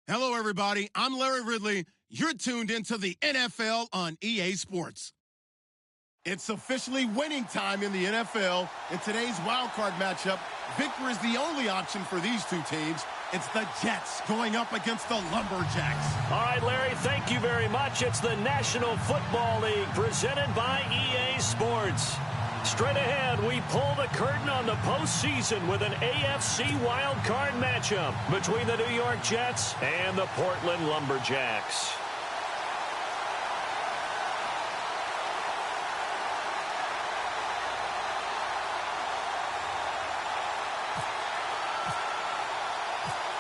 Hello, everybody. I'm Larry Ridley. You're tuned into the NFL on EA Sports. It's officially winning time in the NFL. In today's wild card matchup, victory is the only option for these two teams. It's the Jets going up against the Lumberjacks. All right, Larry, thank you very much. It's the National Football League presented by EA Sports. Straight ahead, we pull the curtain on the postseason with an AFC wildcard matchup between the New York Jets and the Portland Lumberjacks.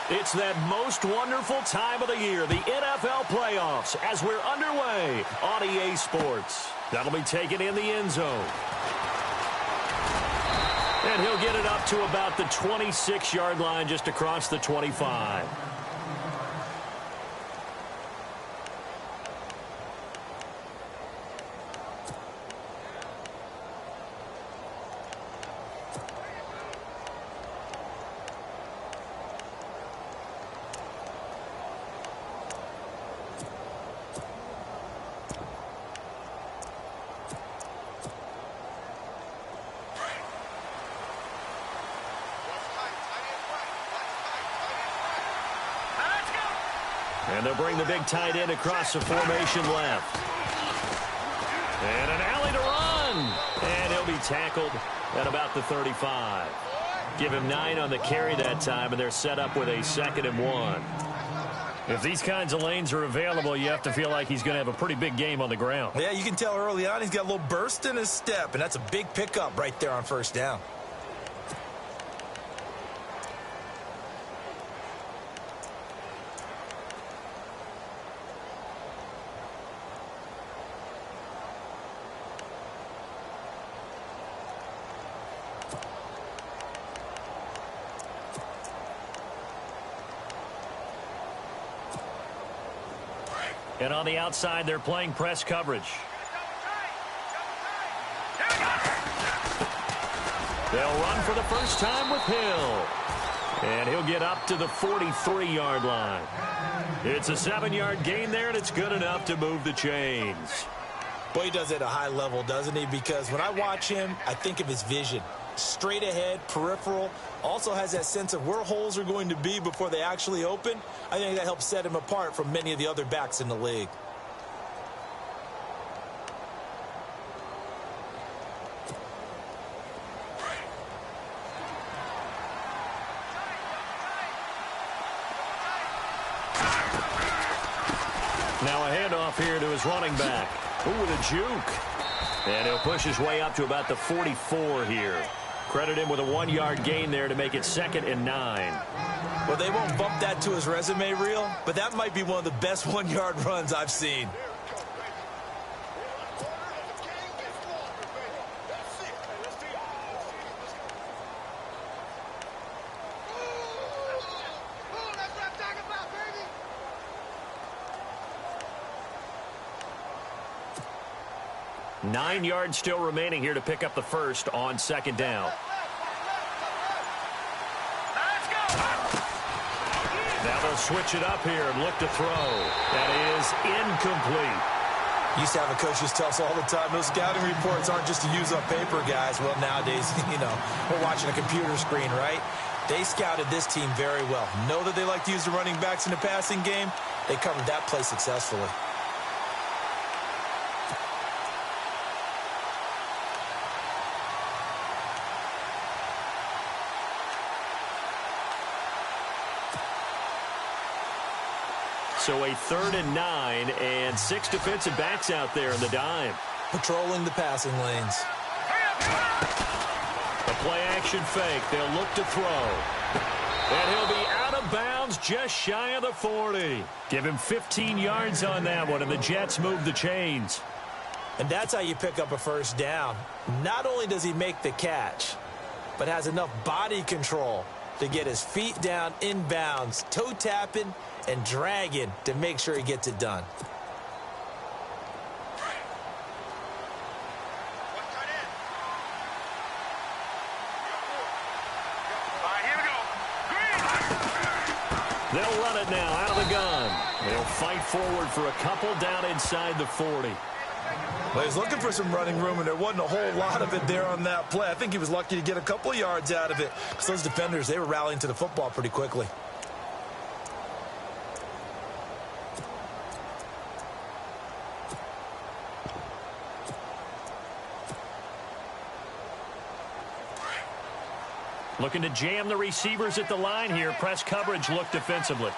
It's that most wonderful time of the year, the NFL playoffs, as we're underway on EA Sports. That'll be taken in the end zone. And he'll get it up to about the 26-yard line, just across the 25. And they'll bring the big tight end across the formation left. And an alley to run. And he'll be tackled at about the 35. Give him 9 on the carry that time, and they're set up with a 2nd and 1. If these kinds of lanes are available, you have to feel like he's going to have a pretty big game on the ground. Yeah, you can tell early on he's got a little burst in his step, and that's a big pickup right there on first down. And on the outside, they're playing press coverage. They'll run for the first time with Hill. And he'll get up to the 43-yard line. It's a 7-yard gain there, and it's good enough to move the chains. Boy, he does it at a high level, doesn't he? Because when I watch him, I think of his vision. Straight ahead, peripheral, also has that sense of where holes are going to be before they actually open. I think that helps set him apart from many of the other backs in the league. Now a handoff here to his running back. Ooh, with a juke. And he'll push his way up to about the 44 here. Credit him with a 1-yard gain there to make it 2nd and 9. Well, they won't bump that to his resume reel, but that might be one of the best 1-yard runs I've seen. Nine yards still remaining here to pick up the first on 2nd down. Now they'll switch it up here and look to throw. That is incomplete. Used to have a coach just tell us all the time, those scouting reports aren't just to use up paper, guys. Well, nowadays, we're watching a computer screen, right? They scouted this team very well. Know that they like to use the running backs in the passing game. They covered that play successfully. So a 3rd and 9 and 6 defensive backs out there in the dime. Patrolling the passing lanes. A play-action fake. They'll look to throw. And he'll be out of bounds just shy of the 40. Give him 15 yards on that one, and the Jets move the chains. And that's how you pick up a first down. Not only does he make the catch, but has enough body control to get his feet down in bounds, toe tapping and dragging to make sure he gets it done. They'll run it now out of the gun. They'll fight forward for a couple down inside the 40. Well, he was looking for some running room, and there wasn't a whole lot of it there on that play. I think he was lucky to get a couple of yards out of it because those defenders, they were rallying to the football pretty quickly. Looking to jam the receivers at the line here. Press coverage look defensively.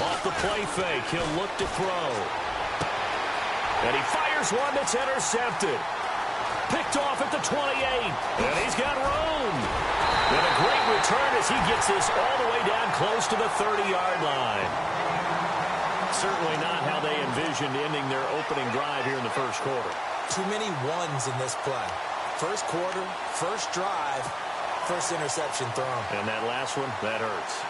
Off the play fake, he'll look to throw. And he fires one that's intercepted. Picked off at the 28. And he's got room. And a great return as he gets this all the way down close to the 30-yard line. Certainly not how they envisioned ending their opening drive here in the first quarter. Too many ones in this play. First quarter, first drive, first interception thrown. And that last one, that hurts.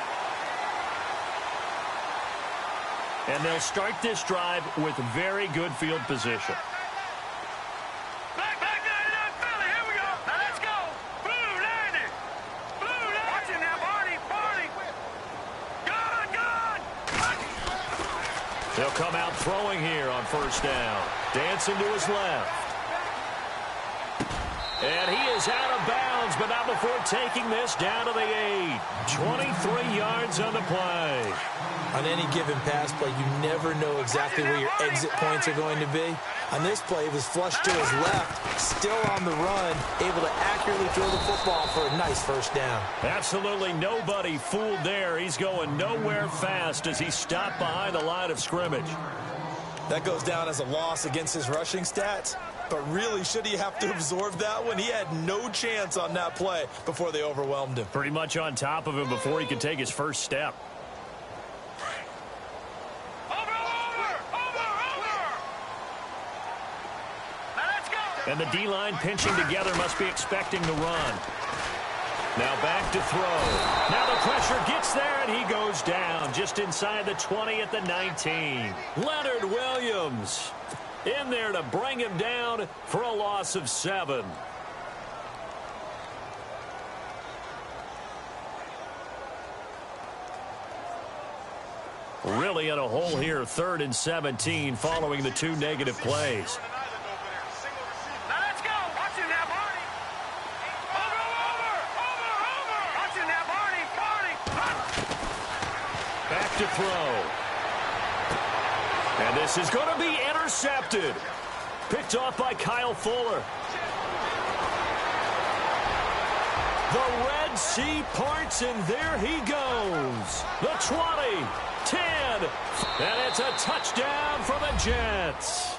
And they'll start this drive with very good field position. Back, Philly, here we go. Now let's go. Blue landed. Watching now, Barney. Gun. They'll come out throwing here on first down. Dancing to his left. And he is out of bounds, but not before taking this down to the 8. 23 yards on the play. On any given pass play, you never know exactly where your exit points are going to be. On this play, it was flushed to his left, still on the run, able to accurately throw the football for a nice first down. Absolutely nobody fooled there. He's going nowhere fast as he stopped behind the line of scrimmage. That goes down as a loss against his rushing stats. But really, should he have to absorb that one? He had no chance on that play before they overwhelmed him. Pretty much on top of him before he could take his first step. Over. Now let's go. And the D-line pinching together must be expecting the run. Now back to throw. Now the pressure gets there, and he goes down just inside the 20 at the 19. Leonard Williams in there to bring him down for a loss of 7. Really in a hole here, 3rd and 17 following the 2 negative plays. Now let's go. Watching now, Barney. Over. Watching now, Barney. Back to throw. And this is going to be intercepted. Picked off by Kyle Fuller. The Red Sea parts, and there he goes. The 20, 10, and it's a touchdown for the Jets.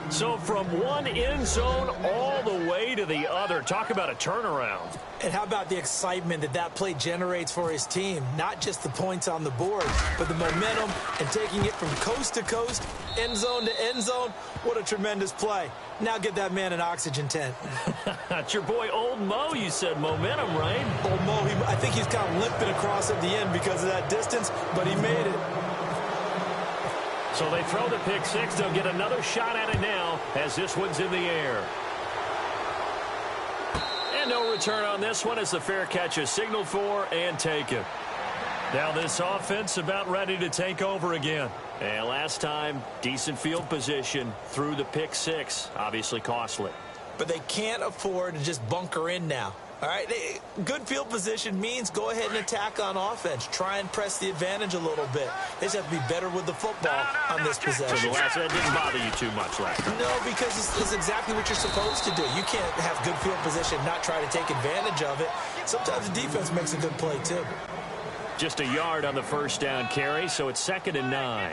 So from one end zone all the way to the other. Talk about a turnaround. And how about the excitement that play generates for his team? Not just the points on the board, but the momentum and taking it from coast to coast, end zone to end zone. What a tremendous play. Now get that man an oxygen tent. That's your boy Old Mo, you said. Momentum, right? Old Mo, I think he's kind of limping across at the end because of that distance, but he made it. So they throw the pick 6. They'll get another shot at it now as this one's in the air. And no return on this one as the fair catch is signaled for and taken. Now this offense about ready to take over again. And last time, decent field position through the pick 6. Obviously costly. But they can't afford to just bunker in now. All right, good field position means go ahead and attack on offense. Try and press the advantage a little bit. They just have to be better with the football on this possession. So that didn't bother you too much last time? No, because it's exactly what you're supposed to do. You can't have good field position, not try to take advantage of it. Sometimes the defense makes a good play, too. Just a yard on the first down carry, so it's 2nd and 9.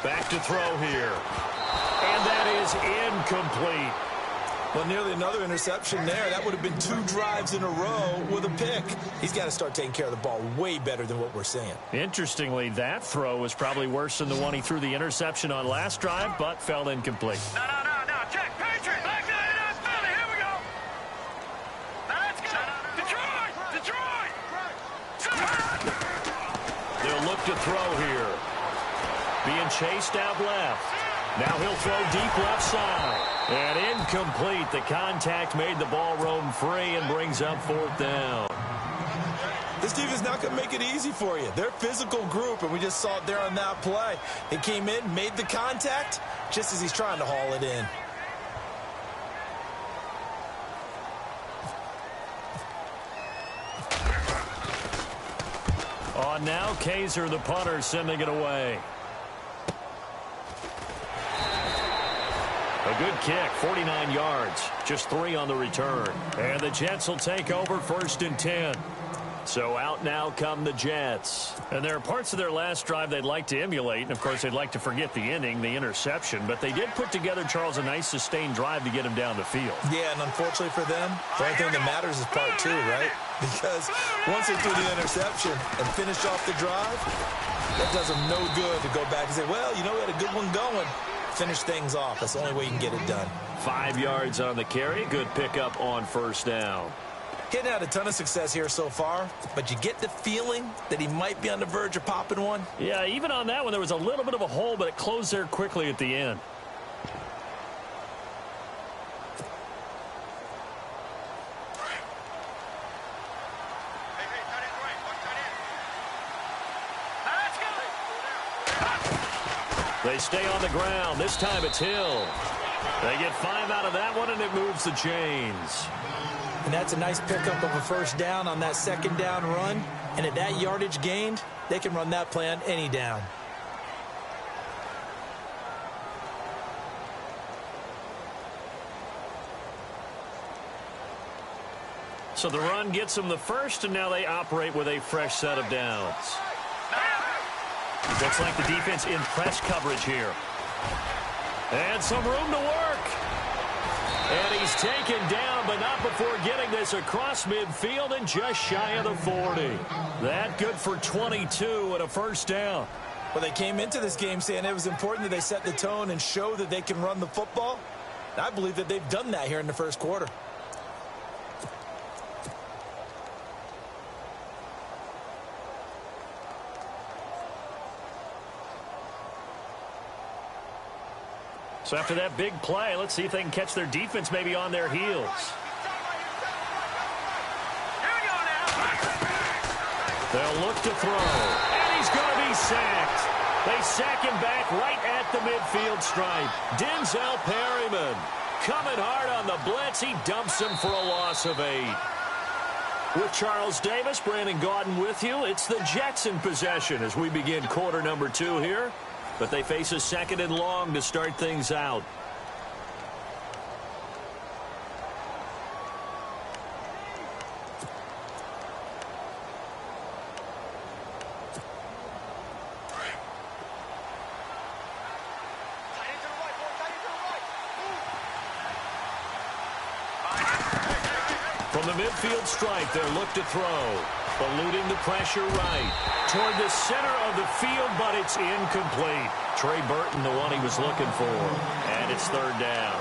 Back to throw here. And that is incomplete. Well, nearly another interception there. That would have been 2 drives in a row with a pick. He's got to start taking care of the ball way better than what we're seeing. Interestingly, that throw was probably worse than the one he threw the interception on last drive, but fell incomplete. No. Check. Patriot. Back to Philly. Here we go. Now let's go. Detroit. They'll look to throw here. Being chased out left. Now he'll throw deep left side. And incomplete. The contact made the ball roam free and brings up 4th down. This team is not going to make it easy for you. They're a physical group, and we just saw it there on that play. He came in, made the contact, just as he's trying to haul it in. On now, Kaiser, the punter, sending it away. A good kick, 49 yards, just 3 on the return. And the Jets will take over 1st and 10. So out now come the Jets. And there are parts of their last drive they'd like to emulate. And, of course, they'd like to forget the inning, the interception. But they did put together, Charles, a nice sustained drive to get him down the field. Yeah, and unfortunately for them, the only thing that matters is part 2, right? Because once they threw the interception and finished off the drive, that does them no good to go back and say, well, you know, we had a good one going. Finish things off. That's the only way you can get it done. 5 yards on the carry. Good pickup on 1st down. Hitting out a ton of success here so far, but you get the feeling that he might be on the verge of popping one. Yeah, even on that one, there was a little bit of a hole, but it closed there quickly at the end. They stay on the ground. This time it's Hill. They get 5 out of that one, and it moves the chains. And that's a nice pickup of a 1st down on that 2nd down run. And at that yardage gained, they can run that play on any down. So the run gets them the 1st, and now they operate with a fresh set of downs. Looks like the defense in press coverage here. And some room to work. And he's taken down, but not before getting this across midfield and just shy of the 40. That good for 22 and a 1st down. Well, they came into this game saying it was important that they set the tone and show that they can run the football. And I believe that they've done that here in the 1st quarter. So after that big play, let's see if they can catch their defense maybe on their heels. They'll look to throw, and he's going to be sacked. They sack him back right at the midfield stripe. Denzel Perryman coming hard on the blitz. He dumps him for a loss of 8. With Charles Davis, Brandon Gaudin with you. It's the Jets in possession as we begin quarter number 2 here. But they face a 2nd and long to start things out. From the midfield stripe, they'll look to throw. Eluding the pressure right. Toward the center of the field, but it's incomplete. Trey Burton, the one he was looking for. And it's 3rd down.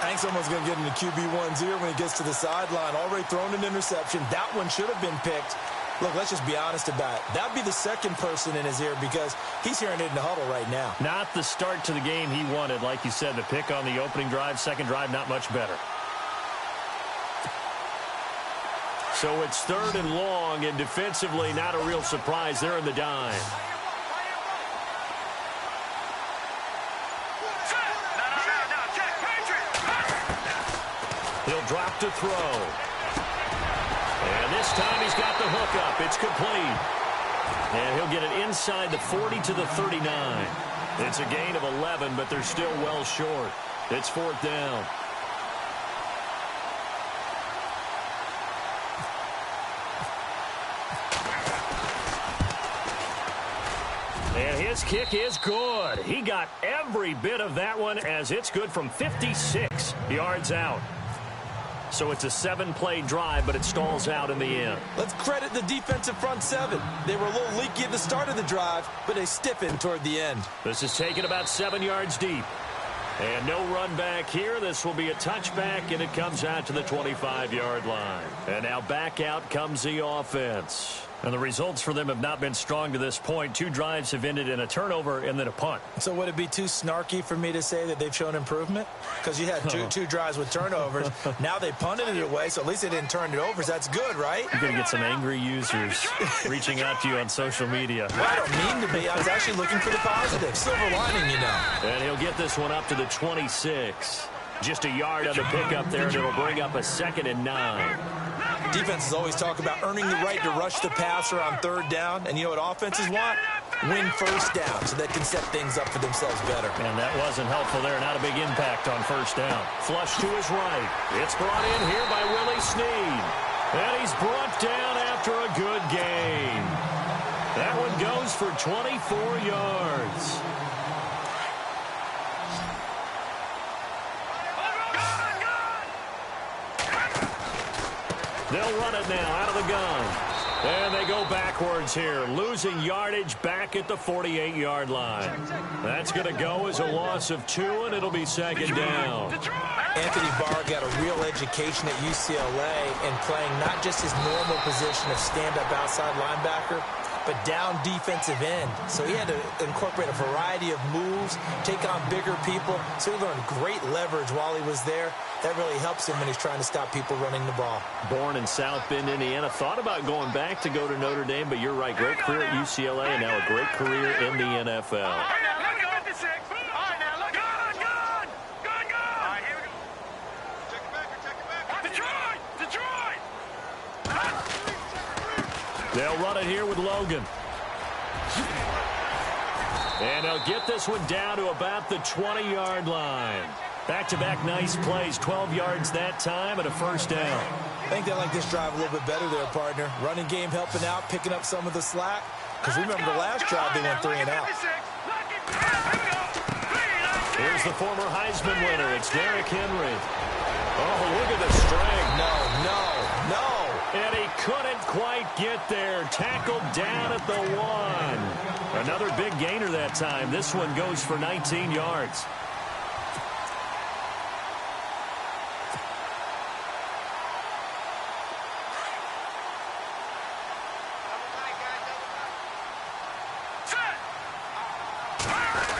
I think someone's going to get in the QB1's ear when he gets to the sideline. Already thrown an interception. That one should have been picked. Look, let's just be honest about it. That'd be the 2nd person in his ear because he's hearing it in the huddle right now. Not the start to the game he wanted. Like you said, the pick on the opening drive, 2nd drive, not much better. So it's 3rd and long, and defensively not a real surprise. They're in the dime. He'll drop to throw. And this time he's got the hook up. It's complete. And he'll get it inside the 40 to the 39. It's a gain of 11, but they're still well short. It's 4th down. And his kick is good. He got every bit of that one as it's good from 56 yards out. So it's a 7-play drive, but it stalls out in the end. Let's credit the defensive front 7. They were a little leaky at the start of the drive, but they stiffened toward the end. This is taken about 7 yards deep. And no run back here. This will be a touchback, and it comes out to the 25-yard line. And now back out comes the offense. And the results for them have not been strong to this point. 2 drives have ended in a turnover and then a punt. So would it be too snarky for me to say that they've shown improvement? Because you had two drives with turnovers. Now they punted it away, so at least they didn't turn it over. So that's good, right? You're going to get some angry users reaching out to you on social media. Well, I don't mean to be. I was actually looking for the positive. Silver lining, you know. And he'll get this one up to the 26. Just a yard on the pickup there, and it'll bring up a 2nd and 9. Defenses always talk about earning the right to rush the passer on 3rd down. And you know what offenses want? Win 1st down so they can set things up for themselves better. And that wasn't helpful there. Not a big impact on 1st down. Flush to his right. It's brought in here by Willie Snead. And he's brought down after a good gain. That one goes for 24 yards. They'll run it now out of the gun. And they go backwards here, losing yardage back at the 48-yard line. That's going to go as a loss of 2, and it'll be 2nd down. Anthony Barr got a real education at UCLA in playing not just his normal position of stand-up outside linebacker, but down defensive end. So he had to incorporate a variety of moves, take on bigger people. So he learned great leverage while he was there. That really helps him when he's trying to stop people running the ball. Born in South Bend, Indiana. Thought about going back to go to Notre Dame, but you're right. Great career at UCLA and now a great career in the NFL. They'll run it here with Logan. And they'll get this one down to about the 20-yard line. Back-to-back nice plays, 12 yards that time and a 1st down. I think they like this drive a little bit better there, partner. Running game helping out, picking up some of the slack. Because remember the last drive they went 3 and out. Here's the former Heisman winner. It's Derrick Henry. Oh, look at the strength. No. And he couldn't quite get there. Tackled down at the 1. Another big gainer that time. This one goes for 19 yards.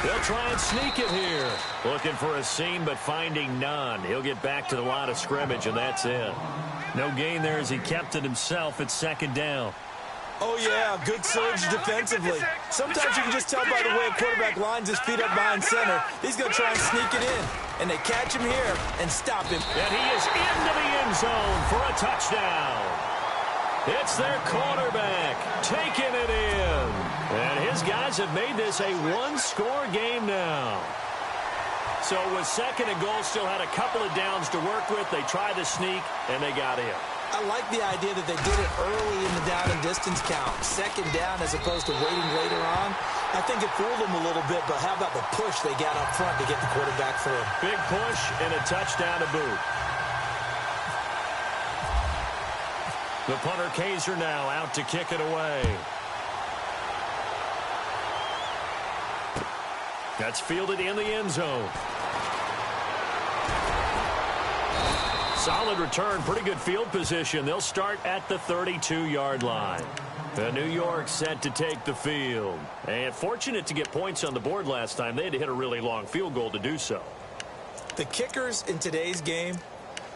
They'll try and sneak it here. Looking for a seam, but finding none. He'll get back to the line of scrimmage, and that's it. No gain there as he kept it himself at 2nd down. Oh, yeah, good surge defensively. Sometimes you can just tell by the way a quarterback lines his feet up behind center. He's going to try and sneak it in. And they catch him here and stop him. And he is into the end zone for a touchdown. It's their quarterback taking it in. And his guys have made this a 1-score game now. So with 2nd and goal, still had a couple of downs to work with. They tried to sneak, and they got in. I like the idea that they did it early in the down and distance count. 2nd down as opposed to waiting later on. I think it fooled them a little bit, but how about the push they got up front to get the quarterback through? Big push and a touchdown to boot. The punter Kaiser now out to kick it away. That's fielded in the end zone. Solid return, pretty good field position. They'll start at the 32-yard line. The New York set to take the field. And fortunate to get points on the board last time. They had to hit a really long field goal to do so. The kickers in today's game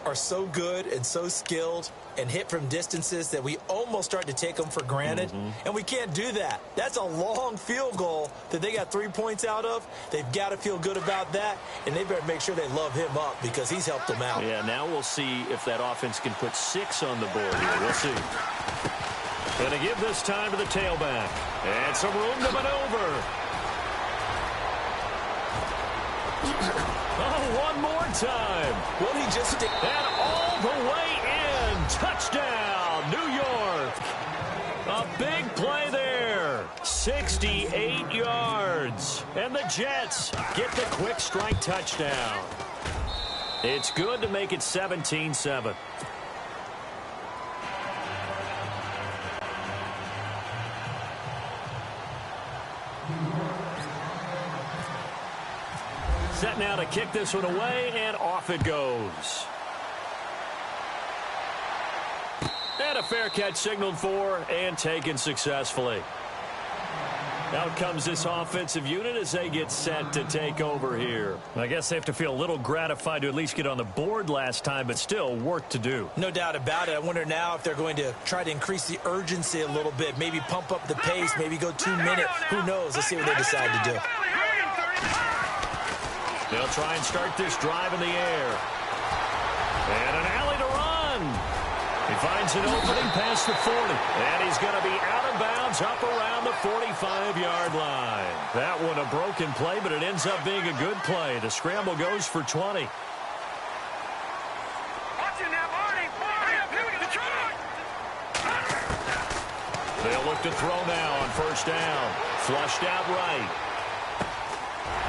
are so good and so skilled and hit from distances that we almost start to take them for granted. And we can't do that. That's a long field goal that they got 3 points out of. They've got to feel good about that, and they better make sure they love him up because he's helped them out. Yeah, now we'll see if that offense can put 6 on the board here. We'll see. Going to give this time to the tailback. And some room to maneuver. Oh, one more time. Will he just stick? And all the way in. Touchdown, New York. A big play there. 68 yards. And the Jets get the quick strike touchdown. It's good to make it 17-7. Set now to kick this one away, and off it goes. And a fair catch signaled for and taken successfully. Out comes this offensive unit as they get set to take over here. I guess they have to feel a little gratified to at least get on the board last time, but still work to do. No doubt about it. I wonder now if they're going to try to increase the urgency a little bit, maybe pump up the pace, maybe go 2 minutes. Who knows? Let's see what they decide to do. They'll try and start this drive in the air. And an alley to run. He finds an opening past the 40. And he's going to be out of bounds up around the 45-yard line. That one a broken play, but it ends up being a good play. The scramble goes for 20. They'll look to throw now on first down. Flushed out right.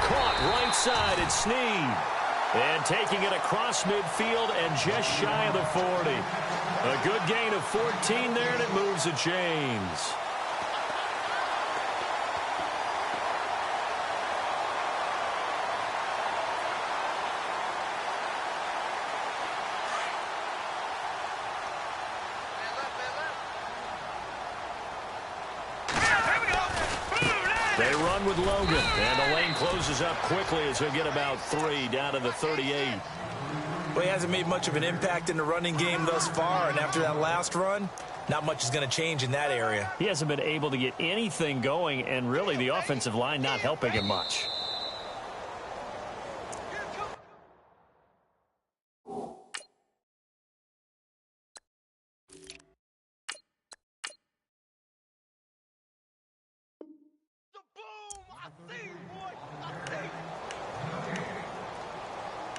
Caught right side, it's Snead. And taking it across midfield and just shy of the 40. A good gain of 14 there, and it moves the chains. They run with Logan, and the lane closes up quickly as he'll get about 3 down to the 38. Well, he hasn't made much of an impact in the running game thus far, and after that last run, not much is going to change in that area. He hasn't been able to get anything going, and really the offensive line not helping him much.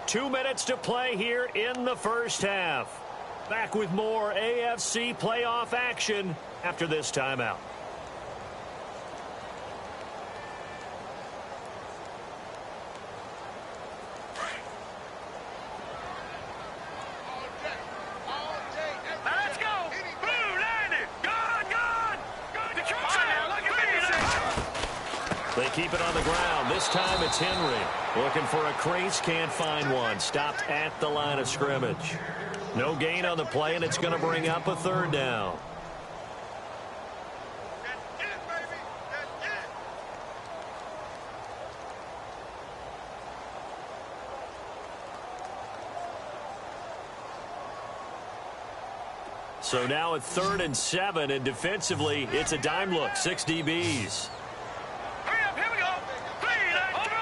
Two minutes to play here in the first half. Back with more AFC playoff action after this timeout. Let's go! Blue, landed! Gone! They keep it on the ground. This time it's Henry. Looking for a crease, can't find one. Stopped at the line of scrimmage. No gain on the play, and it's going to bring up a third down. That's it, baby! That's it! So now at 3rd and 7, and defensively, it's a dime look. 6 DBs. Hurry up, here we go! Please, let's go!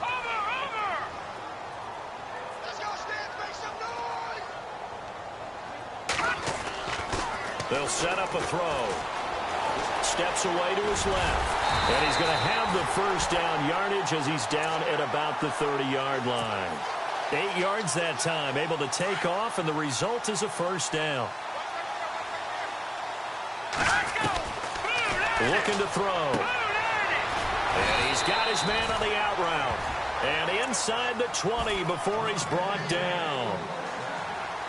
Over! Let's go, Stans, make some noise! They'll set up a throw. Steps away to his left. And he's going to have the first down yardage as he's down at about the 30-yard line. 8 yards that time, able to take off, and the result is a first down. Looking to throw. And he's got his man on the out route. And inside the 20 before he's brought down.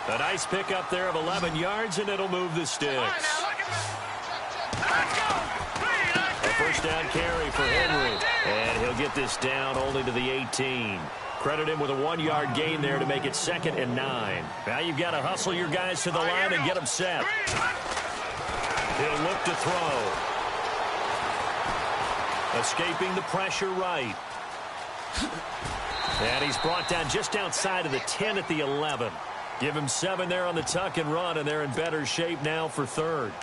A nice pickup there of 11 yards, and it'll move the sticks. A first down carry for Henry. And he'll get this down only to the 18. Credit him with a 1-yard gain there to make it 2nd and 9. Now you've got to hustle your guys to the line and get them set. He'll look to throw. Escaping the pressure right. And he's brought down just outside of the 10 at the 11. Give him 7 there on the tuck and run, and they're in better shape now for 3rd.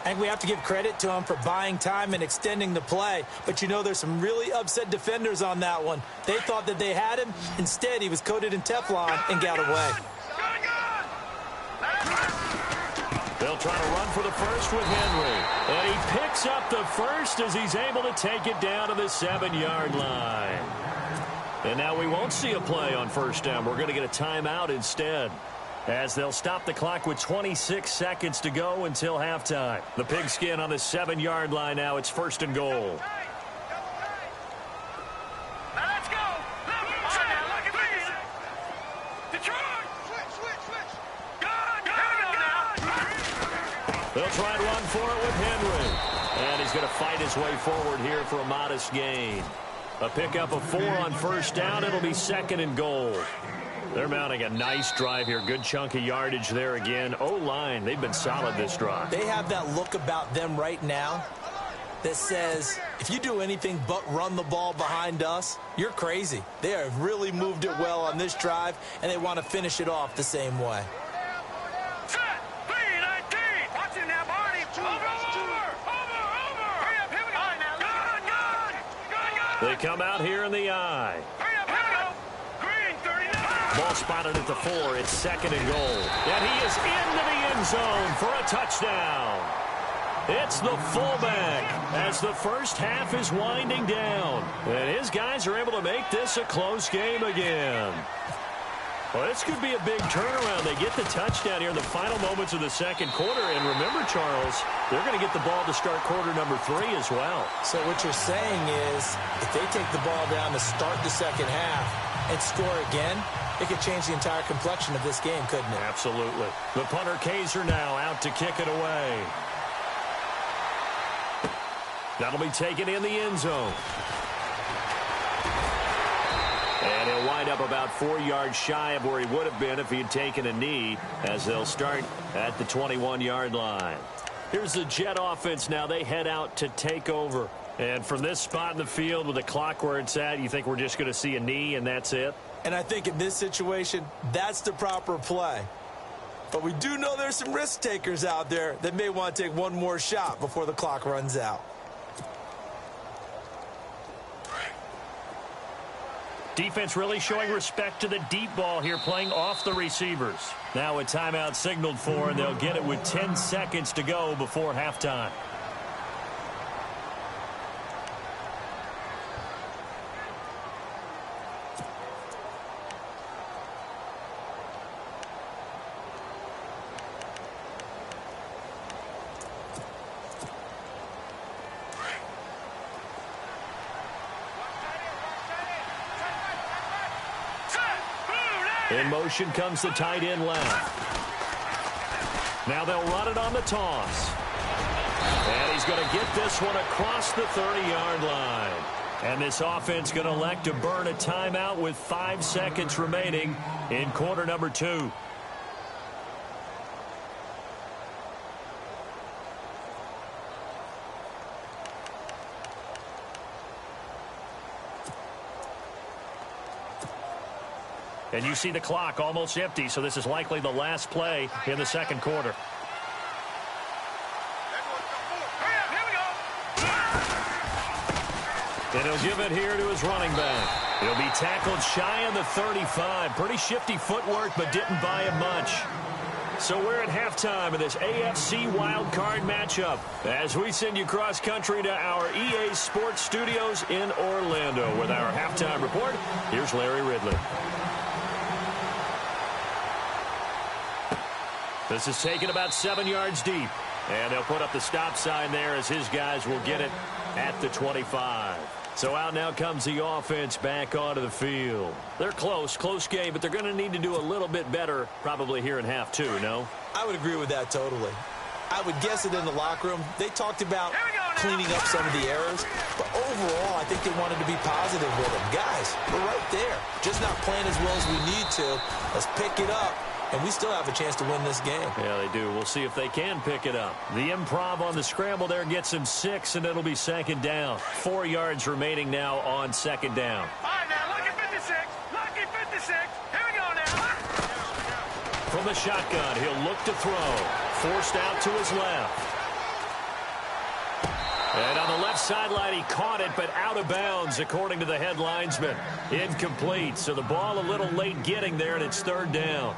I think we have to give credit to him for buying time and extending the play. But, you know, there's some really upset defenders on that one. They thought that they had him. Instead, he was coated in Teflon and got away. They'll try to run for the first with Henry. And he picks up the first as he's able to take it down to the 7-yard line. And now we won't see a play on first down. We're going to get a timeout instead, as they'll stop the clock with 26 seconds to go until halftime. The Pigskin on the 7-yard line now. It's 1st and goal. Let's go! Detroit! Switch! They'll try and run for it with Henry. And he's going to fight his way forward here for a modest gain. A pickup of 4 on first down. It'll be 2nd and goal. They're mounting a nice drive here. Good chunk of yardage there again. O-line, they've been solid this drive. They have that look about them right now that says, if you do anything but run the ball behind us, you're crazy. They have really moved it well on this drive, and they want to finish it off the same way. Set. 3-19. Watch it now, Barney. Over. Hurry up, here we go. Good. They come out here in the eye. Hurry up, here we go. Green, 39. Ball spotted at the 4. It's 2nd and goal. And he is into the end zone for a touchdown. It's the fullback as the first half is winding down. And his guys are able to make this a close game again. Well, this could be a big turnaround. They get the touchdown here in the final moments of the second quarter. And remember, Charles, they're going to get the ball to start quarter number 3 as well. So what you're saying is, if they take the ball down to start the second half and score again, it could change the entire complexion of this game, couldn't it? Absolutely. The punter, Kaiser, now out to kick it away. That'll be taken in the end zone. And he'll wind up about 4 yards shy of where he would have been if he had taken a knee, as they'll start at the 21-yard line. Here's the Jet offense now. They head out to take over. And from this spot in the field with the clock where it's at, you think we're just going to see a knee and that's it? And I think in this situation, that's the proper play. But we do know there's some risk takers out there that may want to take one more shot before the clock runs out. Defense really showing respect to the deep ball here, playing off the receivers. Now a timeout signaled for, and they'll get it with 10 seconds to go before halftime. In motion comes the tight end left. Now they'll run it on the toss. And he's going to get this one across the 30-yard line. And this offense going to elect to burn a timeout with 5 seconds remaining in quarter number 2. And you see the clock almost empty, so this is likely the last play in the second quarter. And he'll give it here to his running back. He'll be tackled shy of the 35. Pretty shifty footwork, but didn't buy him much. So we're at halftime of this AFC wildcard matchup as we send you cross-country to our EA Sports Studios in Orlando. With our halftime report, here's Larry Ridley. This is taken about 7 yards deep. And they'll put up the stop sign there as his guys will get it at the 25. So out now comes the offense back onto the field. They're close game, but they're going to need to do a little bit better probably here in half 2, no? I would agree with that totally. I would guess it in the locker room. They talked about cleaning up some of the errors, but overall, I think they wanted to be positive with them. Guys, we're right there. Just not playing as well as we need to. Let's pick it up. And we still have a chance to win this game. Yeah, they do. We'll see if they can pick it up. The improv on the scramble there gets him 6, and it'll be second down. 4 yards remaining now on second down. All right, now, lucky 56. Lucky 56. Here we go now. From the shotgun, he'll look to throw. Forced out to his left. And on the left sideline, he caught it, but out of bounds, according to the head linesman. Incomplete, so the ball a little late getting there, and it's third down.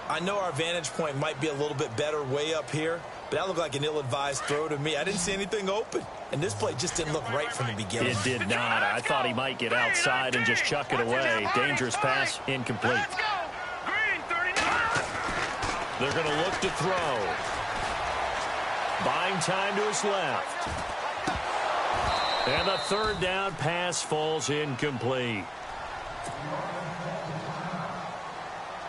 I know our vantage point might be a little bit better way up here, but that looked like an ill-advised throw to me. I didn't see anything open, and this play just didn't look right from the beginning. It did not. I thought he might get outside and just chuck it away. Dangerous pass, incomplete. Let's go. Green, 39. They're going to look to throw. Buying time to his left. And the third down pass falls incomplete.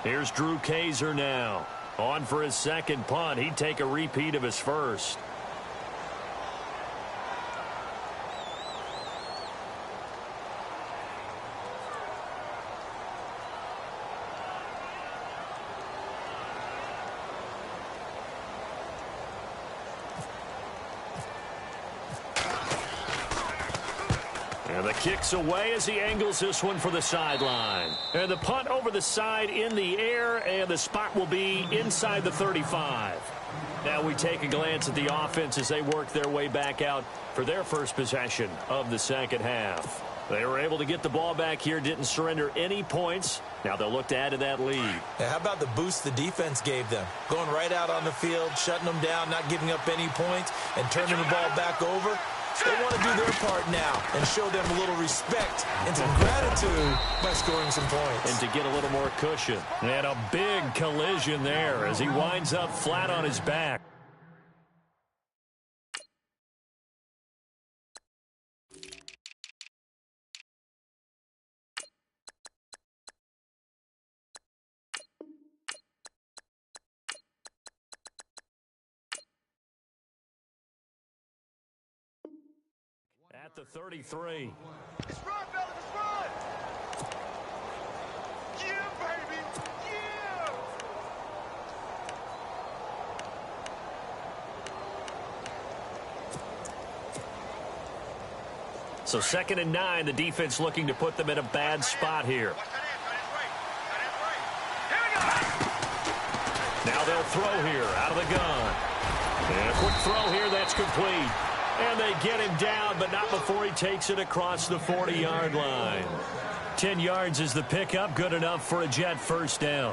Here's Drew Kaiser now. On for his second punt. He'd take a repeat of his first. And the kick's away as he angles this one for the sideline. And the punt over the side in the air, and the spot will be inside the 35. Now we take a glance at the offense as they work their way back out for their first possession of the second half. They were able to get the ball back here, didn't surrender any points. Now they'll look to add to that lead. Yeah, how about the boost the defense gave them? Going right out on the field, shutting them down, not giving up any points, and turning the ball back over. They want to do their part now and show them a little respect and some gratitude by scoring some points. And to get a little more cushion. And a big collision there as he winds up flat on his back. At the 33. Let's run, fellas, let's run! Yeah, baby! Yeah! So 2nd and 9, the defense looking to put them in a bad spot here. Now they'll throw here out of the gun. And a quick throw here, that's complete. And they get him down, but not before he takes it across the 40-yard line. 10 yards is the pickup, good enough for a Jet first down.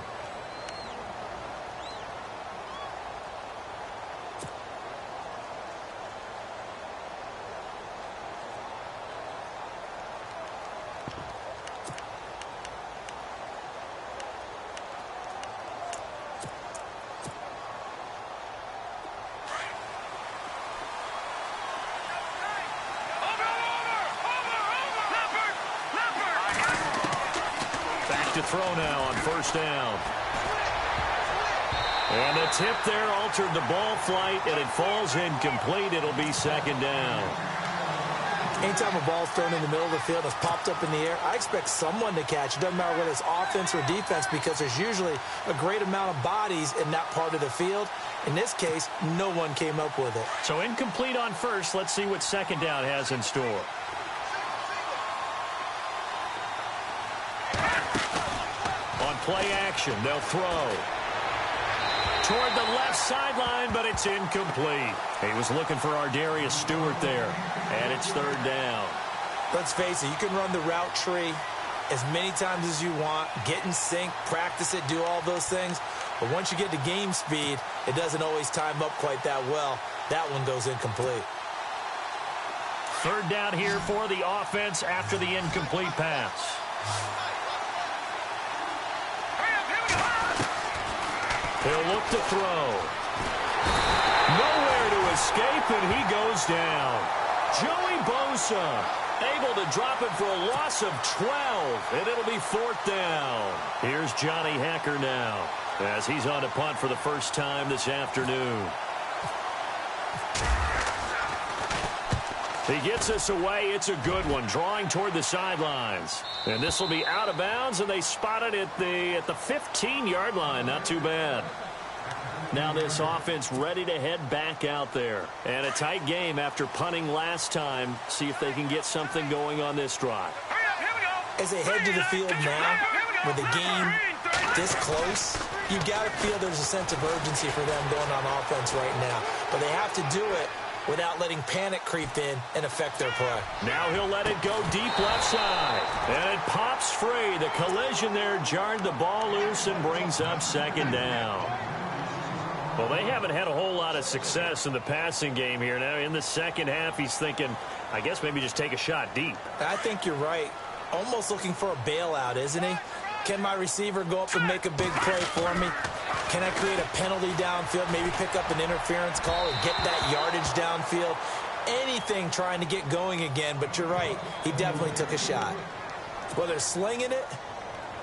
To throw now on first down. And the tip there altered the ball flight, and it falls incomplete. It'll be 2nd down. Anytime a ball's thrown in the middle of the field and it's popped up in the air, I expect someone to catch. It doesn't matter whether it's offense or defense because there's usually a great amount of bodies in that part of the field. In this case, no one came up with it. So incomplete on first. Let's see what 2nd down has in store. Play action. They'll throw toward the left sideline, but it's incomplete. He was looking for Ardarius Stewart there, and it's 3rd down. Let's face it, you can run the route tree as many times as you want, get in sync, practice it, do all those things. But once you get to game speed, it doesn't always time up quite that well. That one goes incomplete. 3rd down here for the offense after the incomplete pass. He'll look to throw. Nowhere to escape, and he goes down. Joey Bosa able to drop it for a loss of 12, and it'll be 4th down. Here's Johnny Hekker now as he's on to punt for the first time this afternoon. He gets us away. It's a good one, drawing toward the sidelines. And this will be out of bounds, and they spot it at the 15-yard line. Not too bad. Now this offense ready to head back out there. And a tight game after punting last time. See if they can get something going on this drive. As they head to the field now, with the game this close, you got to feel there's a sense of urgency for them going on offense right now. But they have to do it without letting panic creep in and affect their play. Now he'll let it go deep left side. And it pops free. The collision there jarred the ball loose and brings up 2nd down. Well, they haven't had a whole lot of success in the passing game here. Now in the second half, he's thinking, I guess maybe just take a shot deep. I think you're right. Almost looking for a bailout, isn't he? Can my receiver go up and make a big play for me? Can I create a penalty downfield, maybe pick up an interference call and get that yardage downfield? Anything trying to get going again, but you're right. He definitely took a shot. Well, they're slinging it,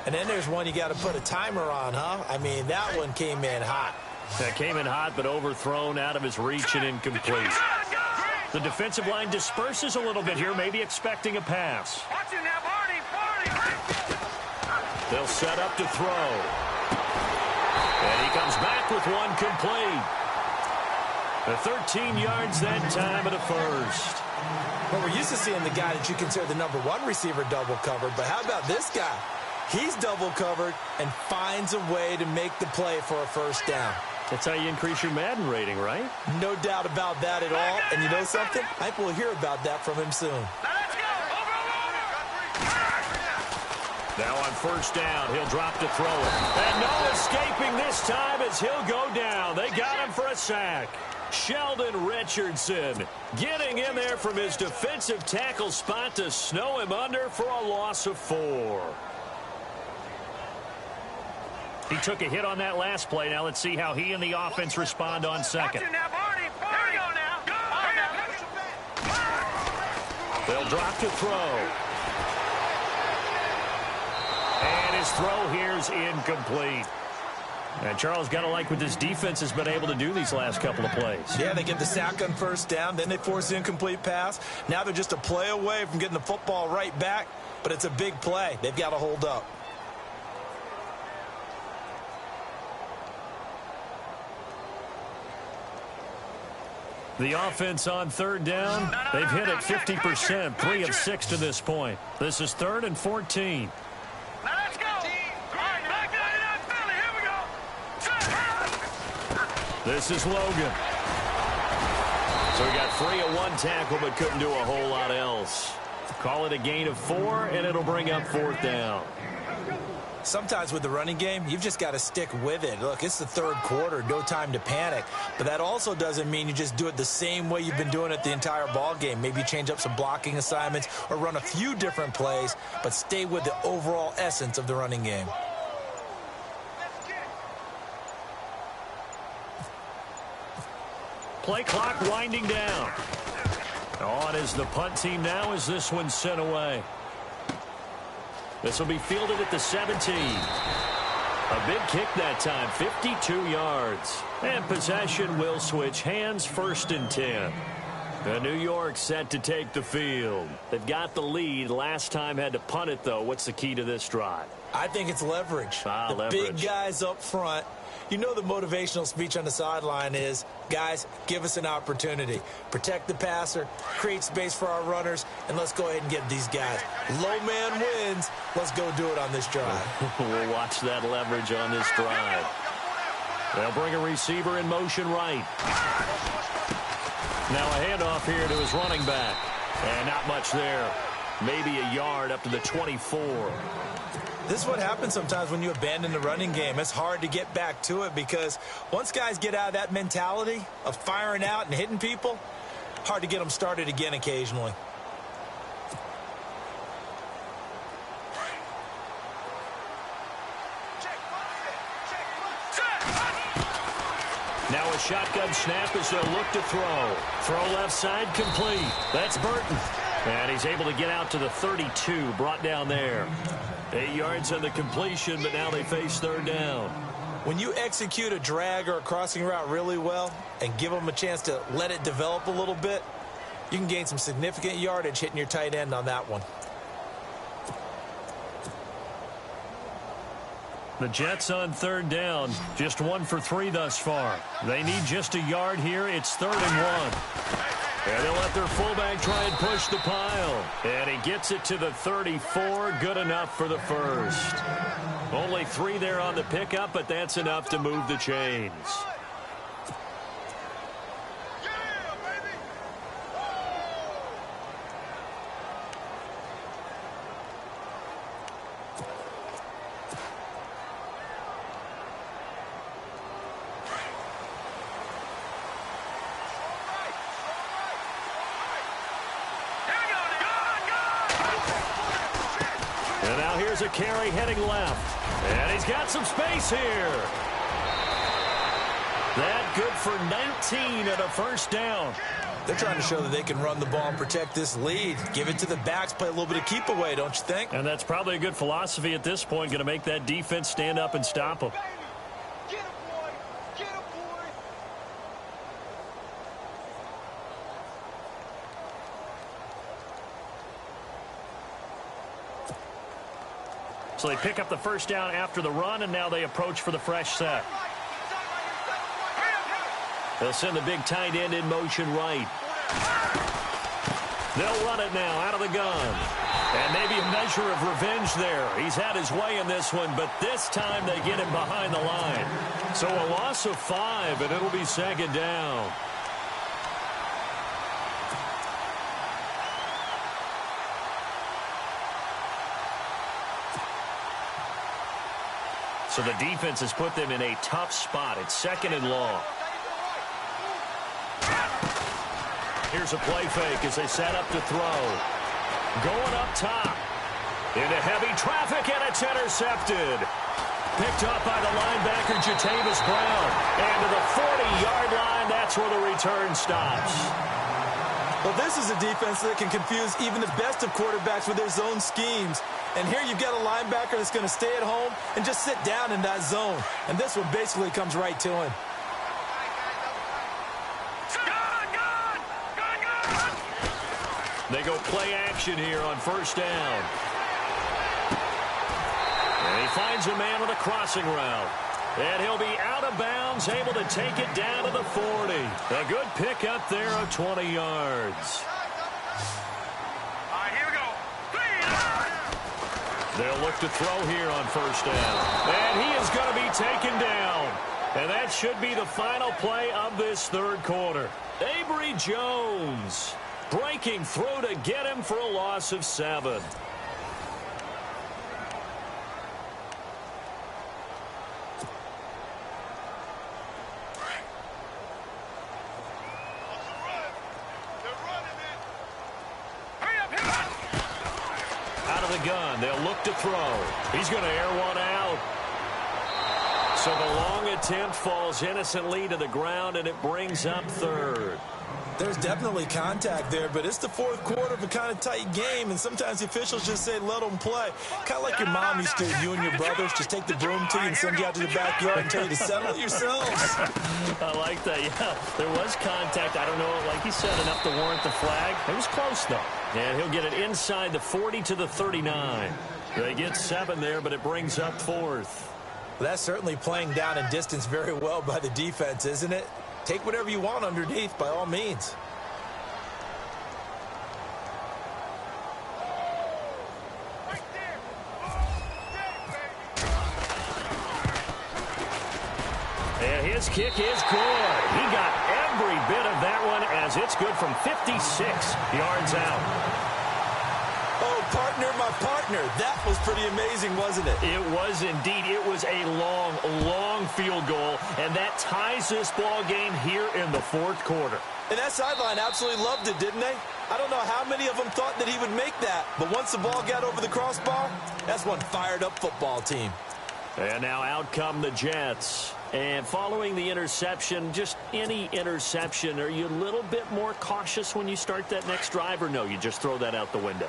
and then there's one you got to put a timer on, huh? I mean, that one came in hot. That came in hot, but overthrown out of his reach and incomplete. The defensive line disperses a little bit here, maybe expecting a pass. They'll set up to throw. And he comes back with one complete. The 13 yards that time at a first. Well, we're used to seeing the guy that you consider the number one receiver double covered, but how about this guy? He's double covered and finds a way to make the play for a first down. That's how you increase your Madden rating, right? No doubt about that at all. And you know something? I think we'll hear about that from him soon. Now on first down, he'll drop to throw it. And no escaping this time as he'll go down. They got him for a sack. Sheldon Richardson getting in there from his defensive tackle spot to snow him under for a loss of 4. He took a hit on that last play. Now let's see how he and the offense respond on second. They'll drop to throw. And his throw here's incomplete. And Charles, got to like what this defense has been able to do these last couple of plays. Yeah, they get the sack on first down, then they force the incomplete pass. Now they're just a play away from getting the football right back, but it's a big play. They've got to hold up. The offense on third down, they've hit it 50%, 3 of 6 to this point. This is 3rd and 14. Now let's go. All right, back to Philly. Here we go. This is Logan. So he got free of one tackle but couldn't do a whole lot else. Call it a gain of 4, and it'll bring up 4th down. Sometimes with the running game, you've just got to stick with it. Look, it's the third quarter, no time to panic. But that also doesn't mean you just do it the same way you've been doing it the entire ball game. Maybe change up some blocking assignments or run a few different plays, but stay with the overall essence of the running game. Play clock winding down. On is the punt team now as this one's sent away. This will be fielded at the 17. A big kick that time, 52 yards. And possession will switch hands, 1st and 10. The New York set to take the field. They've got the lead. Last time had to punt it, though. What's the key to this drive? I think it's leverage. The big guys up front. You know the motivational speech on the sideline is, guys, give us an opportunity. Protect the passer, create space for our runners, and let's go ahead and get these guys. Low man wins. Let's go do it on this drive. We'll watch that leverage on this drive. They'll bring a receiver in motion right. Now a handoff here to his running back. And not much there. Maybe a yard up to the 24. This is what happens sometimes when you abandon the running game. It's hard to get back to it because once guys get out of that mentality of firing out and hitting people, hard to get them started again occasionally. Now a shotgun snap as they'll look to throw. Throw left side complete. That's Burton. And he's able to get out to the 32, brought down there. 8 yards on the completion, but now they face 3rd down. When you execute a drag or a crossing route really well and give them a chance to let it develop a little bit, you can gain some significant yardage hitting your tight end on that one. The Jets on 3rd down, just 1 for 3 thus far. They need just a yard here. It's 3rd and 1. And they'll let their fullback try and push the pile. And he gets it to the 34. Good enough for the first. Only 3 there on the pickup, but that's enough to move the chains. A carry heading left. And he's got some space here. That good for 19 and a first down. They're trying to show that they can run the ball and protect this lead. Give it to the backs, play a little bit of keep away, don't you think? And that's probably a good philosophy at this point, going to make that defense stand up and stop them. Get him, boy. Get him, boy. So they pick up the first down after the run, and now they approach for the fresh set. They'll send the big tight end in motion right. They'll run it now out of the gun. And maybe a measure of revenge there. He's had his way in this one, but this time they get him behind the line. So a loss of 5, and it'll be second down. So the defense has put them in a tough spot. It's second and long. Here's a play fake as they set up to throw. Going up top. Into heavy traffic, and it's intercepted. Picked up by the linebacker, Jatavis Brown. And to the 40-yard line, that's where the return stops. Well, this is a defense that can confuse even the best of quarterbacks with their zone schemes. And here you've got a linebacker that's going to stay at home and just sit down in that zone. And this one basically comes right to him. They go play action here on first down. And he finds a man with a crossing route. And he'll be out of bounds, able to take it down to the 40. A good pickup there of 20 yards. All right, here we go. They'll look to throw here on first down. And he is going to be taken down. And that should be the final play of this third quarter. Avery Jones breaking through to get him for a loss of 7. Out of the gun, they'll look to throw. He's going to air one out. So the long attempt falls innocently to the ground, and it brings up third. There's definitely contact there, but it's the fourth quarter of a kind of tight game, and sometimes the officials just say, let them play. Kind of like your mom used to, you and your brothers, just take the broom to you and send you out to the backyard and tell you to settle it yourselves. I like that, yeah. There was contact. I don't know, like you said, enough to warrant the flag. It was close, though. And he'll get it inside the 40 to the 39. They get 7 there, but it brings up fourth. Well, that's certainly playing down in distance very well by the defense, isn't it? Take whatever you want underneath, by all means. And his kick is good. He got every bit of that one as it's good from 56 yards out. Oh, partner, my partner. That was pretty amazing, wasn't it? It was indeed. It was a long, long field goal, and that ties this ball game here in the fourth quarter. And that sideline absolutely loved it, didn't they? I don't know how many of them thought that he would make that, but once the ball got over the crossbar, that's one fired-up football team. And now out come the Jets. And following the interception, just any interception, are you a little bit more cautious when you start that next drive, or no, you just throw that out the window?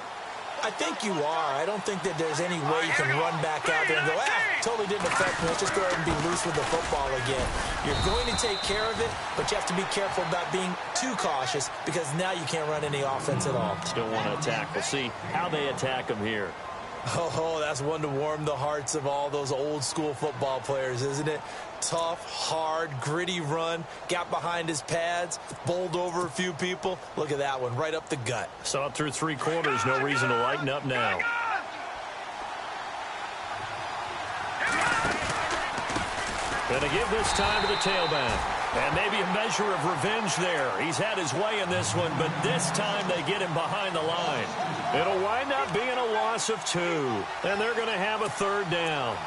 I think you are. I don't think that there's any way you can run back out there and go, totally didn't affect me. Let's just go ahead and be loose with the football again. You're going to take care of it, but you have to be careful about being too cautious because now you can't run any offense at all. Still want to attack. We'll see how they attack them here. Oh, that's one to warm the hearts of all those old school football players, isn't it? Tough, hard, gritty run, got behind his pads, bowled over a few people. Look at that one, right up the gut. Saw it through 3 quarters, no reason to lighten up now. Going to give this time to the tailback. And maybe a measure of revenge there. He's had his way in this one, but this time they get him behind the line. It'll wind up being a loss of 2, and they're going to have a third down.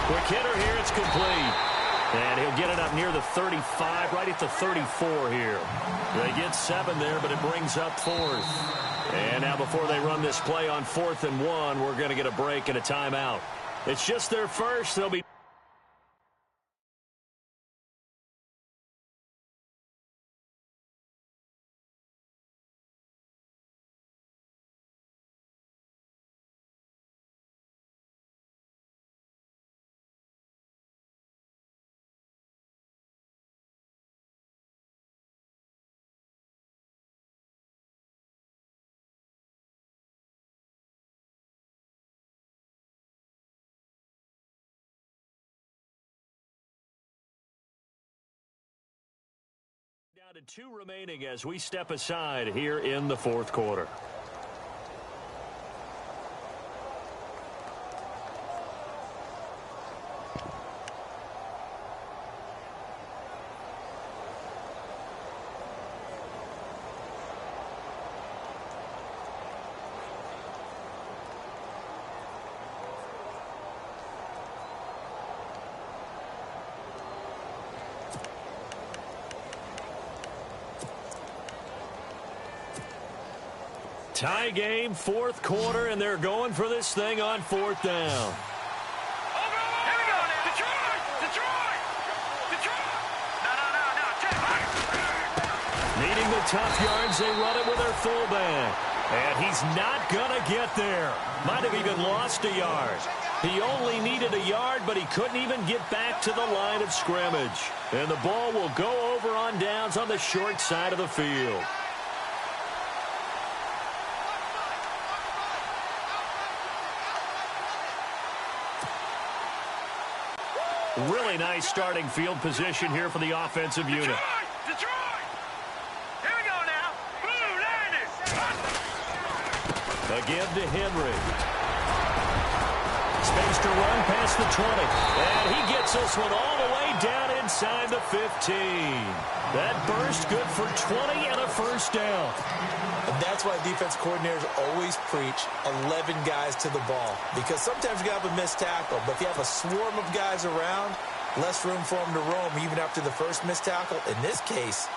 Quick hitter here, it's complete. And he'll get it up near the 35, right at the 34 here. They get 7 there, but it brings up fourth. And now before they run this play on 4th and 1, we're going to get a break and a timeout. It's just their first. They'll be 2 remaining as we step aside here in the fourth quarter. Tie game, fourth quarter, and they're going for this thing on fourth down. Here we go now. Detroit! Detroit! Detroit! No. Needing the tough yards, they run it with their fullback. And he's not going to get there. Might have even lost a yard. He only needed a yard, but he couldn't even get back to the line of scrimmage. And the ball will go over on downs on the short side of the field. Really nice starting field position here for the offensive unit. Detroit! Here we go now. Blue landed. A give to Henry. Space to run past the 20. And he gets this one all the way down inside the 15. That burst good for 20 and a first down. And that's why defense coordinators always preach 11 guys to the ball. Because sometimes you have a missed tackle, but if you have a swarm of guys around, less room for them to roam even after the first missed tackle. In this case,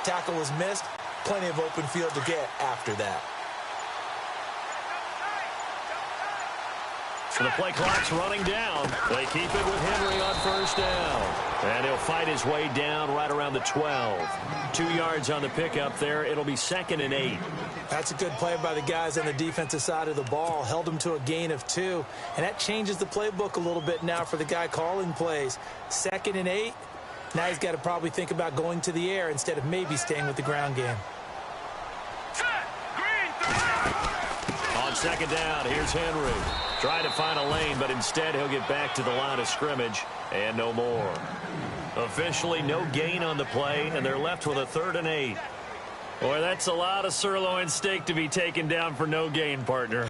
tackle was missed, plenty of open field to get after that. So the play clock's running down. They keep it with Henry on first down. And he'll fight his way down right around the 12. 2 yards on the pickup there. It'll be 2nd and 8. That's a good play by the guys on the defensive side of the ball. Held him to a gain of 2. And that changes the playbook a little bit now for the guy calling plays. 2nd and 8. Now he's got to probably think about going to the air instead of maybe staying with the ground game. On 2nd down, here's Henry. Trying to find a lane, but instead he'll get back to the line of scrimmage and no more. Officially no gain on the play, and they're left with a 3rd and 8. Boy, that's a lot of sirloin steak to be taken down for no gain, partner.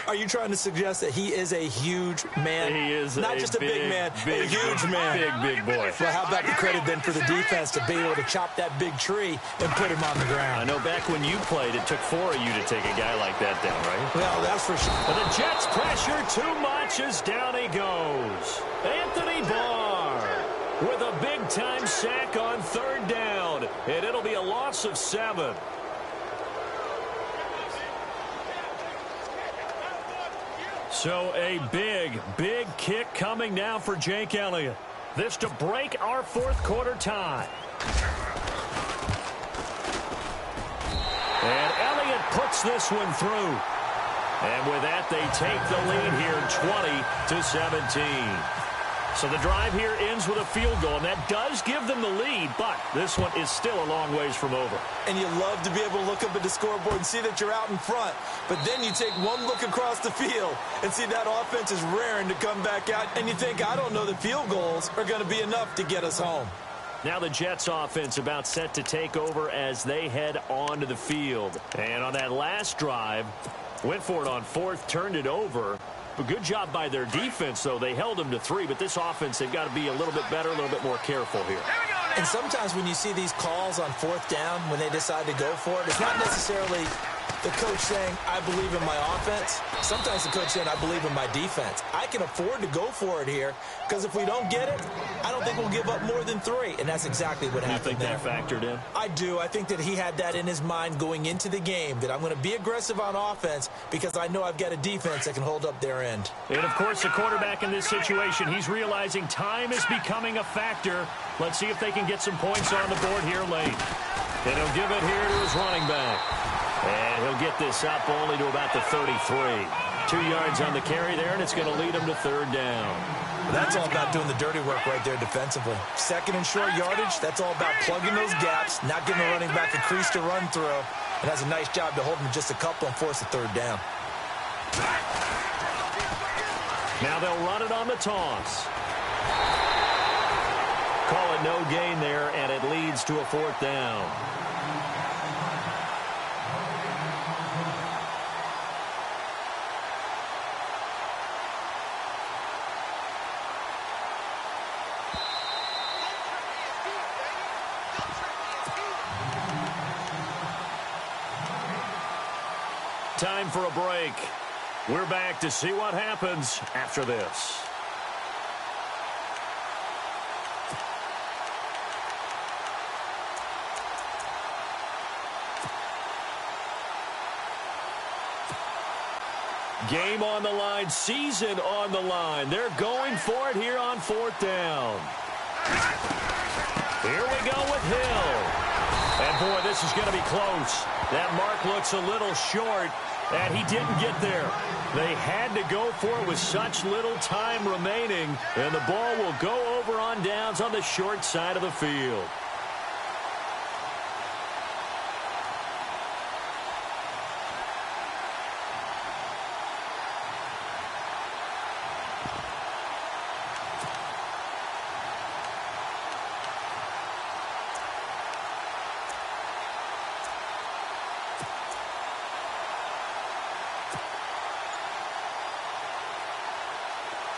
Are you trying to suggest that he is a huge man? He is not just a big man, a huge man. Big boy. Well, how about the credit then for the defense to be able to chop that big tree and put him on the ground? I know back when you played, it took 4 of you to take a guy like that down, right? Well, that's for sure. But the Jets pressure too much as down he goes. Anthony Barr with a big-time sack on 3rd down, and it'll be a loss of 7. So a big kick coming now for Jake Elliott. This to break our fourth quarter tie. And Elliott puts this one through. And with that, they take the lead here 20-17. So the drive here ends with a field goal, and that does give them the lead, but this one is still a long ways from over. And you love to be able to look up at the scoreboard and see that you're out in front, but then you take one look across the field and see that offense is raring to come back out, and you think, I don't know that field goals are going to be enough to get us home. Now the Jets offense about set to take over as they head onto the field. And on that last drive, went for it on 4th, turned it over. But good job by their defense, though. They held them to 3, but this offense, they've got to be a little bit better, a little bit more careful here. And sometimes when you see these calls on 4th down, when they decide to go for it, it's not necessarily the coach saying, I believe in my offense. Sometimes the coach saying, I believe in my defense. I can afford to go for it here, because if we don't get it, I don't think we'll give up more than 3. And that's exactly what happened there. You think that factored in? I do. I think that he had that in his mind going into the game, that I'm going to be aggressive on offense because I know I've got a defense that can hold up their end. And, of course, the quarterback in this situation, he's realizing time is becoming a factor. Let's see if they can get some points on the board here late. And he'll give it here to his running back. And he'll get this up only to about the 33. 2 yards on the carry there, and it's going to lead him to 3rd down. That's all about doing the dirty work right there defensively. 2nd and short yardage, that's all about plugging those gaps, not giving the running back a crease to run through. And does a nice job to hold him just a couple and force a 3rd down. Now they'll run it on the toss. Call it no gain there, and it leads brings to a 4th down. Time for a break. We're back to see what happens after this. Game on the line, season on the line. They're going for it here on 4th down. Here we go with Hill. And boy, this is going to be close. That mark looks a little short, and he didn't get there. They had to go for it with such little time remaining, and the ball will go over on downs on the short side of the field.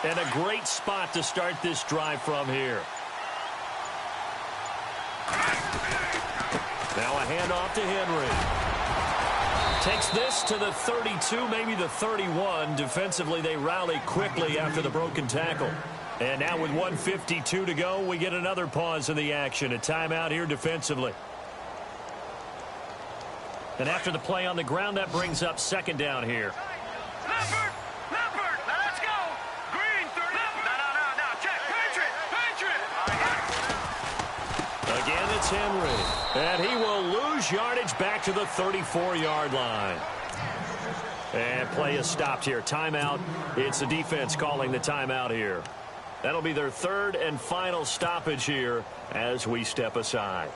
And a great spot to start this drive from here. Now a handoff to Henry. Takes this to the 32, maybe the 31. Defensively, they rally quickly after the broken tackle. And now with 1:52 to go, we get another pause in the action. A timeout here defensively. And after the play on the ground, that brings up 2nd down here. Henry, and he will lose yardage back to the 34-yard line. And play is stopped here. Timeout. It's the defense calling the timeout here. That'll be their 3rd and final stoppage here as we step aside.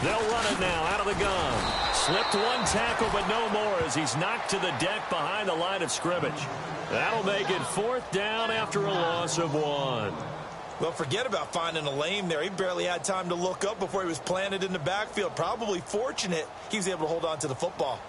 They'll run it now out of the gun. Slipped one tackle, but no more as he's knocked to the deck behind the line of scrimmage. That'll make it 4th down after a loss of 1. Well, forget about finding a lane there. He barely had time to look up before he was planted in the backfield. Probably fortunate he was able to hold on to the football.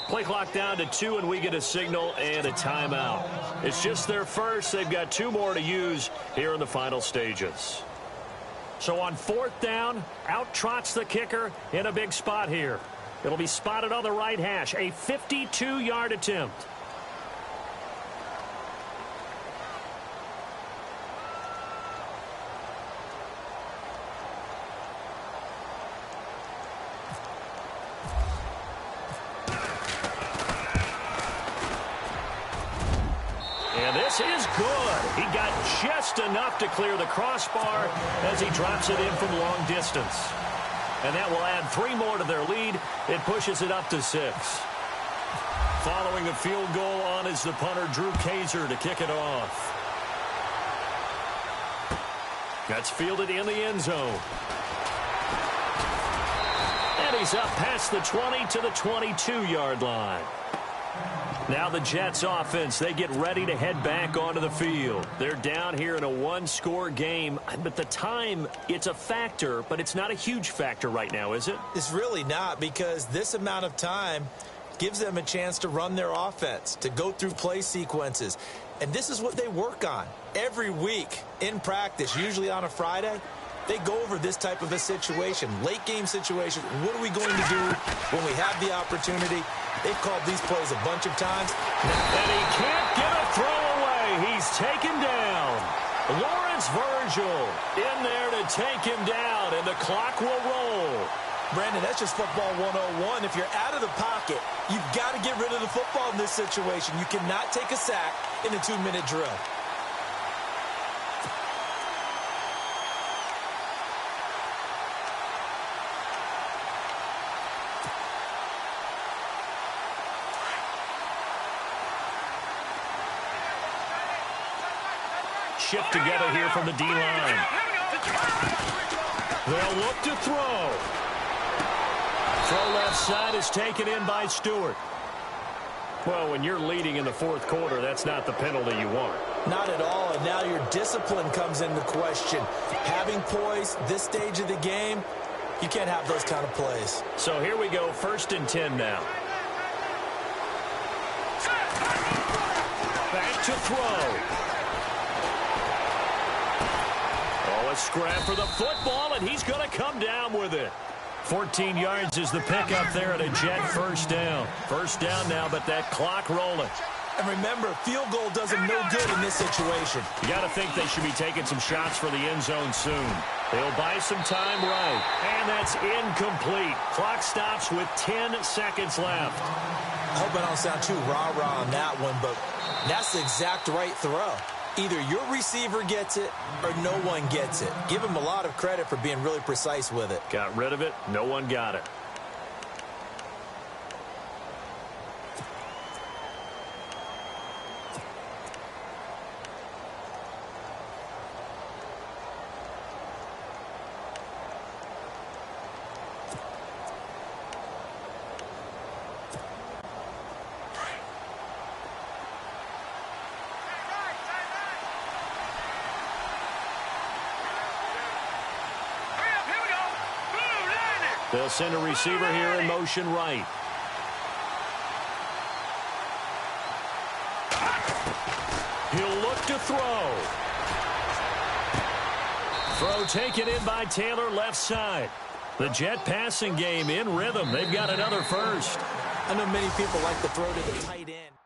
Play clock down to 2, and we get a signal and a timeout. It's just their first. They've got 2 more to use here in the final stages. So on 4th down, out trots the kicker in a big spot here. It'll be spotted on the right hash. A 52-yard attempt. Is good. He got just enough to clear the crossbar as he drops it in from long distance. And that will add 3 more to their lead. It pushes it up to 6. Following a field goal on is the punter, Drew Kaiser, to kick it off. That's fielded in the end zone. And he's up past the 20 to the 22-yard line. Now the Jets offense, they get ready to head back onto the field. They're down here in a 1-score game, but the time, it's a factor, but it's not a huge factor right now, is it? It's really not, because this amount of time gives them a chance to run their offense, to go through play sequences. And this is what they work on every week in practice, usually on a Friday. They go over this type of a situation, late game situation. What are we going to do when we have the opportunity? They've called these plays a bunch of times. And he can't get a throw away. He's taken down. Lawrence It's Virgil in there to take him down, and the clock will roll. Brandon, that's just football 101. If you're out of the pocket, you've got to get rid of the football in this situation. You cannot take a sack in a 2-minute drill. Shift together here from the D-line. They'll look to throw. Throw left side is taken in by Stewart. Well, when you're leading in the fourth quarter, that's not the penalty you want. Not at all, and now your discipline comes into question. Having poise this stage of the game, you can't have those kind of plays. So here we go, 1st and 10 now. Back to throw. Oh, a scrap for the football, and he's going to come down with it. 14 yards is the pickup there at a Jet first down. First down now, but that clock rolling. And remember, field goal does them no good in this situation. You got to think they should be taking some shots for the end zone soon. They'll buy some time right. And that's incomplete. Clock stops with 10 seconds left. I hope I don't sound too rah-rah on that one, but that's the exact right throw. Either your receiver gets it or no one gets it. Give him a lot of credit for being really precise with it. Got rid of it. No one got it. They'll send a receiver here in motion right. He'll look to throw. Throw taken in by Taylor left side. The Jet passing game in rhythm. They've got another first. I know many people like to throw to the tight end.